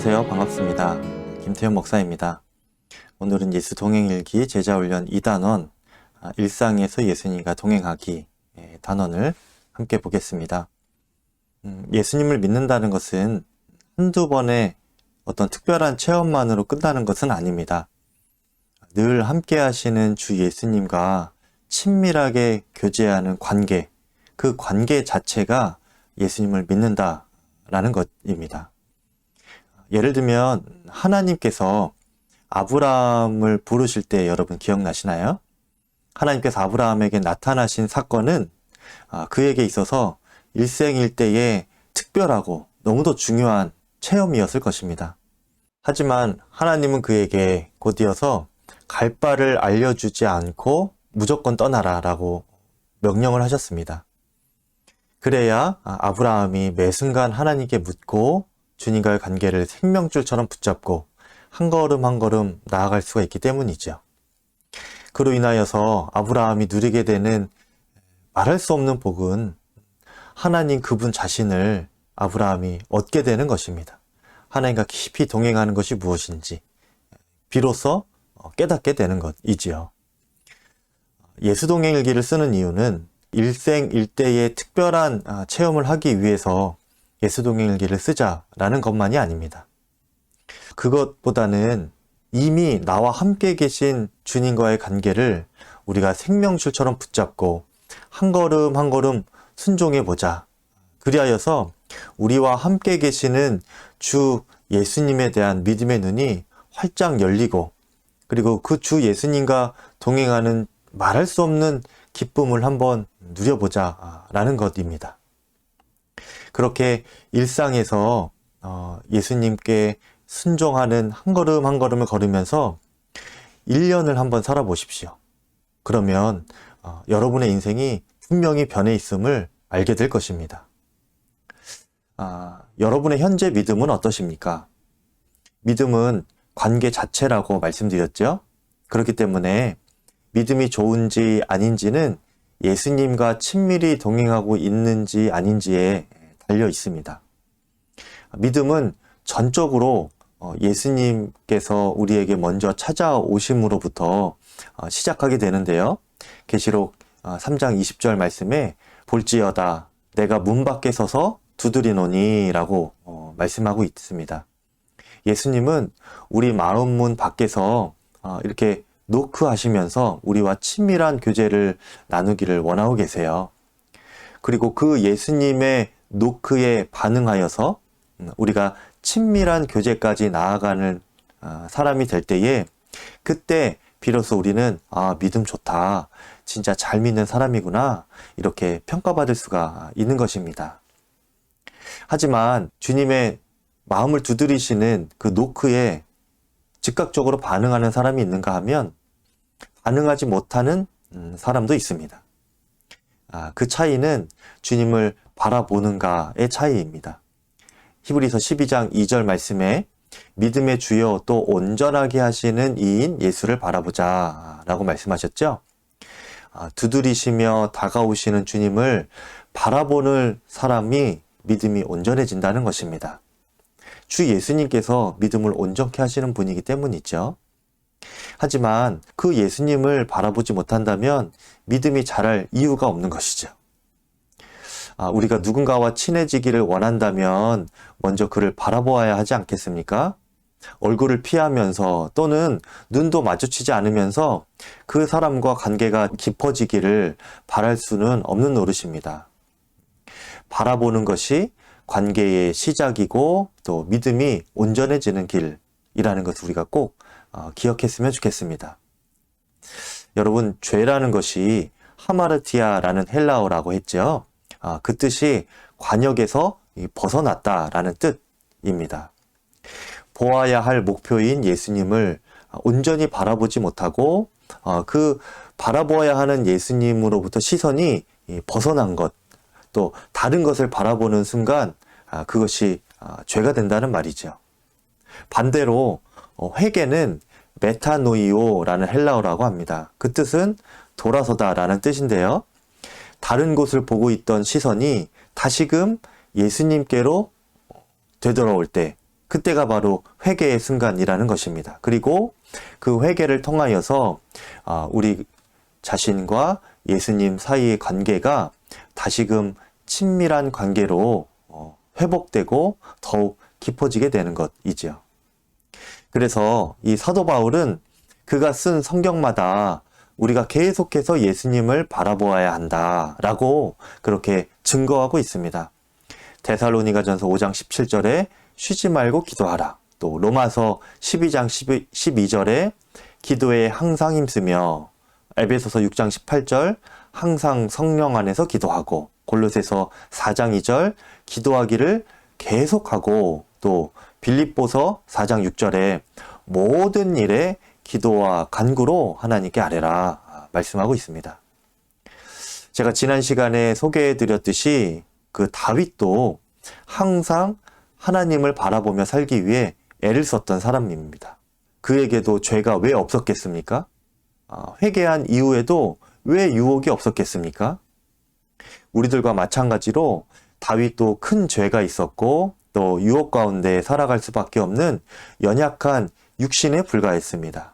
안녕하세요. 반갑습니다. 김태현 목사입니다. 오늘은 예수 동행일기 제자훈련 2단원 일상에서 예수님과 동행하기 단원을 함께 보겠습니다. 예수님을 믿는다는 것은 한두 번의 어떤 특별한 체험만으로 끝나는 것은 아닙니다. 늘 함께 하시는 주 예수님과 친밀하게 교제하는 관계, 그 관계 자체가 예수님을 믿는다라는 것입니다. 예를 들면 하나님께서 아브라함을 부르실 때 여러분 기억나시나요? 하나님께서 아브라함에게 나타나신 사건은 그에게 있어서 일생일대의 특별하고 너무도 중요한 체험이었을 것입니다. 하지만 하나님은 그에게 곧이어서 갈 바를 알려주지 않고 무조건 떠나라 라고 명령을 하셨습니다. 그래야 아브라함이 매 순간 하나님께 묻고 주님과의 관계를 생명줄처럼 붙잡고 한 걸음 한 걸음 나아갈 수가 있기 때문이죠. 그로 인하여서 아브라함이 누리게 되는 말할 수 없는 복은 하나님 그분 자신을 아브라함이 얻게 되는 것입니다. 하나님과 깊이 동행하는 것이 무엇인지 비로소 깨닫게 되는 것이지요. 예수동행일기를 쓰는 이유는 일생일대의 특별한 체험을 하기 위해서 예수동행일기를 쓰자라는 것만이 아닙니다. 그것보다는 이미 나와 함께 계신 주님과의 관계를 우리가 생명줄처럼 붙잡고 한 걸음 한 걸음 순종해 보자. 그리하여서 우리와 함께 계시는 주 예수님에 대한 믿음의 눈이 활짝 열리고 그리고 그 주 예수님과 동행하는 말할 수 없는 기쁨을 한번 누려보자라는 것입니다. 그렇게 일상에서 예수님께 순종하는 한 걸음 한 걸음을 걸으면서 1년을 한번 살아보십시오. 그러면 여러분의 인생이 분명히 변해 있음을 알게 될 것입니다. 여러분의 현재 믿음은 어떠십니까? 믿음은 관계 자체라고 말씀드렸죠. 그렇기 때문에 믿음이 좋은지 아닌지는 예수님과 친밀히 동행하고 있는지 아닌지에 달려 있습니다. 믿음은 전적으로 예수님께서 우리에게 먼저 찾아오심으로부터 시작하게 되는데요. 계시록 3장 20절 말씀에 볼지어다 내가 문 밖에 서서 두드리노니 라고 말씀하고 있습니다. 예수님은 우리 마음 문 밖에서 이렇게 노크하시면서 우리와 친밀한 교제를 나누기를 원하고 계세요. 그리고 그 예수님의 노크에 반응하여서 우리가 친밀한 교제까지 나아가는 사람이 될 때에 그때 비로소 우리는 믿음 좋다. 진짜 잘 믿는 사람이구나. 이렇게 평가받을 수가 있는 것입니다. 하지만 주님의 마음을 두드리시는 그 노크에 즉각적으로 반응하는 사람이 있는가 하면 반응하지 못하는 사람도 있습니다. 그 차이는 주님을 바라보는가의 차이입니다. 히브리서 12장 2절 말씀에 믿음의 주요 또 온전하게 하시는 이인 예수를 바라보자 라고 말씀하셨죠. 두드리시며 다가오시는 주님을 바라보는 사람이 믿음이 온전해진다는 것입니다. 주 예수님께서 믿음을 온전케 하시는 분이기 때문이죠. 하지만 그 예수님을 바라보지 못한다면 믿음이 자랄 이유가 없는 것이죠. 우리가 누군가와 친해지기를 원한다면 먼저 그를 바라보아야 하지 않겠습니까? 얼굴을 피하면서 또는 눈도 마주치지 않으면서 그 사람과 관계가 깊어지기를 바랄 수는 없는 노릇입니다. 바라보는 것이 관계의 시작이고 또 믿음이 온전해지는 길이라는 것을 우리가 꼭 기억했으면 좋겠습니다. 여러분, 죄라는 것이 하마르티아라는 헬라어라고 했죠. 그 뜻이 관역에서 벗어났다라는 뜻입니다. 보아야 할 목표인 예수님을 온전히 바라보지 못하고 그 바라보아야 하는 예수님으로부터 시선이 벗어난 것, 또 다른 것을 바라보는 순간 그것이 죄가 된다는 말이죠. 반대로 회개는 메타노이오라는 헬라어라고 합니다. 그 뜻은 돌아서다라는 뜻인데요. 다른 곳을 보고 있던 시선이 다시금 예수님께로 되돌아올 때 그때가 바로 회개의 순간이라는 것입니다. 그리고 그 회개를 통하여서 우리 자신과 예수님 사이의 관계가 다시금 친밀한 관계로 회복되고 더욱 깊어지게 되는 것이지요. 그래서 이 사도 바울은 그가 쓴 성경마다 우리가 계속해서 예수님을 바라보아야 한다라고 그렇게 증거하고 있습니다. 데살로니가전서 5장 17절에 쉬지 말고 기도하라. 또 로마서 12장 12절에 기도에 항상 힘쓰며, 에베소서 6장 18절 항상 성령 안에서 기도하고, 골로새서 4장 2절 기도하기를 계속하고, 또 빌립보서 4장 6절에 모든 일에 기도와 간구로 하나님께 아뢰라 말씀하고 있습니다. 제가 지난 시간에 소개해 드렸듯이 그 다윗도 항상 하나님을 바라보며 살기 위해 애를 썼던 사람입니다. 그에게도 죄가 왜 없었겠습니까? 회개한 이후에도 왜 유혹이 없었겠습니까? 우리들과 마찬가지로 다윗도 큰 죄가 있었고 또 유혹 가운데 살아갈 수밖에 없는 연약한 육신에 불과했습니다.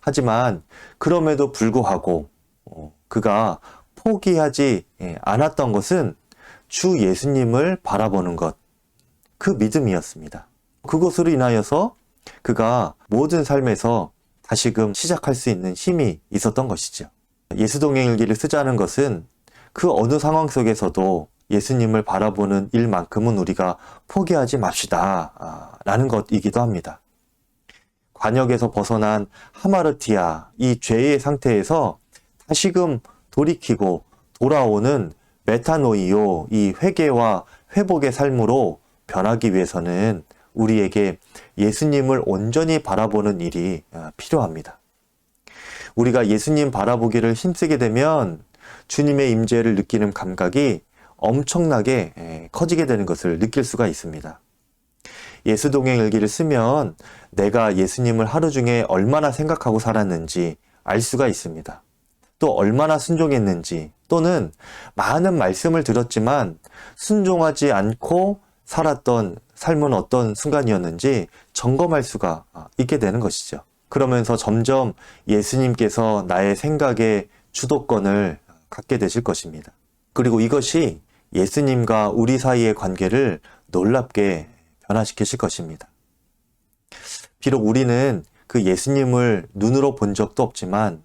하지만 그럼에도 불구하고 그가 포기하지 않았던 것은 주 예수님을 바라보는 것, 그 믿음이었습니다. 그것으로 인하여서 그가 모든 삶에서 다시금 시작할 수 있는 힘이 있었던 것이죠. 예수동행일기를 쓰자는 것은 그 어느 상황 속에서도 예수님을 바라보는 일만큼은 우리가 포기하지 맙시다 라는 것이기도 합니다. 관역에서 벗어난 하마르티아, 이 죄의 상태에서 다시금 돌이키고 돌아오는 메타노이오, 이 회개와 회복의 삶으로 변하기 위해서는 우리에게 예수님을 온전히 바라보는 일이 필요합니다. 우리가 예수님 바라보기를 힘쓰게 되면 주님의 임재를 느끼는 감각이 엄청나게 커지게 되는 것을 느낄 수가 있습니다. 예수동행일기를 쓰면 내가 예수님을 하루 중에 얼마나 생각하고 살았는지 알 수가 있습니다. 또 얼마나 순종했는지, 또는 많은 말씀을 들었지만 순종하지 않고 살았던 삶은 어떤 순간이었는지 점검할 수가 있게 되는 것이죠. 그러면서 점점 예수님께서 나의 생각의 주도권을 갖게 되실 것입니다. 그리고 이것이 예수님과 우리 사이의 관계를 놀랍게 변화시키실 것입니다. 비록 우리는 그 예수님을 눈으로 본 적도 없지만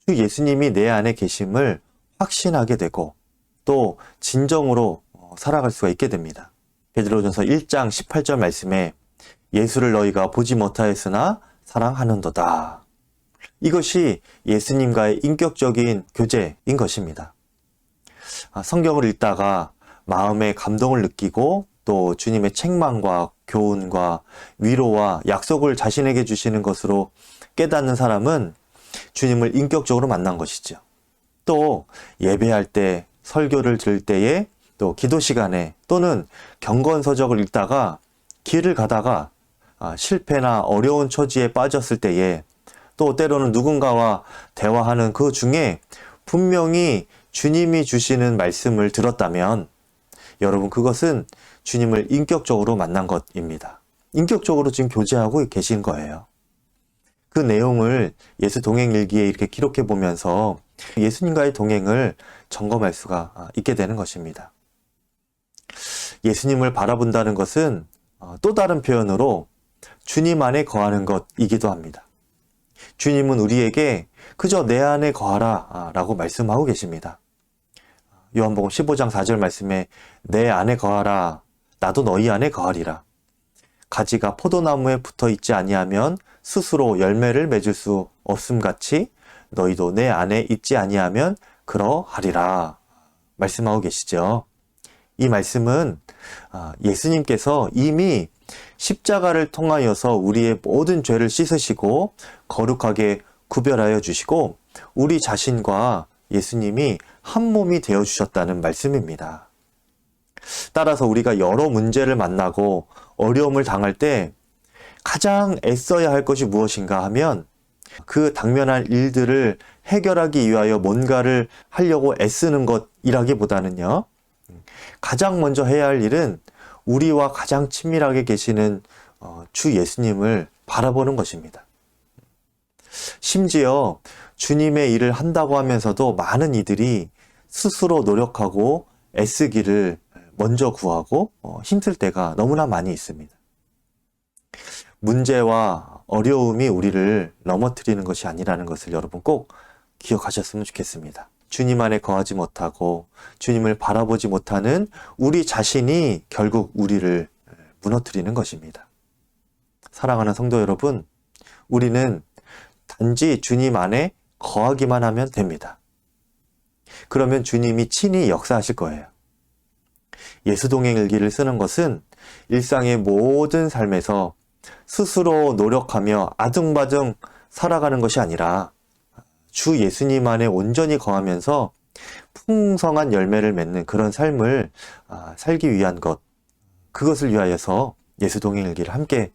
주 예수님이 내 안에 계심을 확신하게 되고 또 진정으로 살아갈 수가 있게 됩니다. 베드로전서 1장 18절 말씀에 예수를 너희가 보지 못하였으나 사랑하는도다. 이것이 예수님과의 인격적인 교제인 것입니다. 성경을 읽다가 마음의 감동을 느끼고 또 주님의 책망과 교훈과 위로와 약속을 자신에게 주시는 것으로 깨닫는 사람은 주님을 인격적으로 만난 것이죠. 또 예배할 때, 설교를 들을 때에, 또 기도 시간에, 또는 경건서적을 읽다가 길을 가다가 실패나 어려운 처지에 빠졌을 때에, 또 때로는 누군가와 대화하는 그 중에 분명히 주님이 주시는 말씀을 들었다면 여러분, 그것은 주님을 인격적으로 만난 것입니다. 인격적으로 지금 교제하고 계신 거예요. 그 내용을 예수 동행일기에 이렇게 기록해 보면서 예수님과의 동행을 점검할 수가 있게 되는 것입니다. 예수님을 바라본다는 것은 또 다른 표현으로 주님 안에 거하는 것이기도 합니다. 주님은 우리에게 그저 내 안에 거하라 라고 말씀하고 계십니다. 요한복음 15장 4절 말씀에 내 안에 거하라, 나도 너희 안에 거하리라. 가지가 포도나무에 붙어 있지 아니하면 스스로 열매를 맺을 수 없음같이 너희도 내 안에 있지 아니하면 그러하리라 말씀하고 계시죠. 이 말씀은 예수님께서 이미 십자가를 통하여서 우리의 모든 죄를 씻으시고 거룩하게 구별하여 주시고 우리 자신과 예수님이 한 몸이 되어 주셨다는 말씀입니다. 따라서 우리가 여러 문제를 만나고 어려움을 당할 때 가장 애써야 할 것이 무엇인가 하면 그 당면한 일들을 해결하기 위하여 뭔가를 하려고 애쓰는 것이라기보다는요, 가장 먼저 해야 할 일은 우리와 가장 친밀하게 계시는 주 예수님을 바라보는 것입니다. 심지어 주님의 일을 한다고 하면서도 많은 이들이 스스로 노력하고 애쓰기를 먼저 구하고 힘쓸 때가 너무나 많이 있습니다. 문제와 어려움이 우리를 넘어뜨리는 것이 아니라는 것을 여러분 꼭 기억하셨으면 좋겠습니다. 주님 안에 거하지 못하고 주님을 바라보지 못하는 우리 자신이 결국 우리를 무너뜨리는 것입니다. 사랑하는 성도 여러분, 우리는 단지 주님 안에 거하기만 하면 됩니다. 그러면 주님이 친히 역사하실 거예요. 예수동행 일기를 쓰는 것은 일상의 모든 삶에서 스스로 노력하며 아둥바둥 살아가는 것이 아니라 주 예수님 안에 온전히 거하면서 풍성한 열매를 맺는 그런 삶을 살기 위한 것, 그것을 위하여서 예수동행 일기를 함께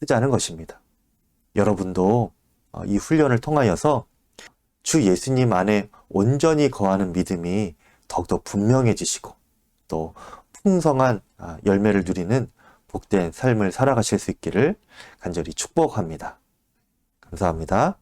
쓰자는 것입니다. 여러분도 이 훈련을 통하여서 주 예수님 안에 온전히 거하는 믿음이 더욱더 분명해지시고 또 풍성한 열매를 누리는 복된 삶을 살아가실 수 있기를 간절히 축복합니다. 감사합니다.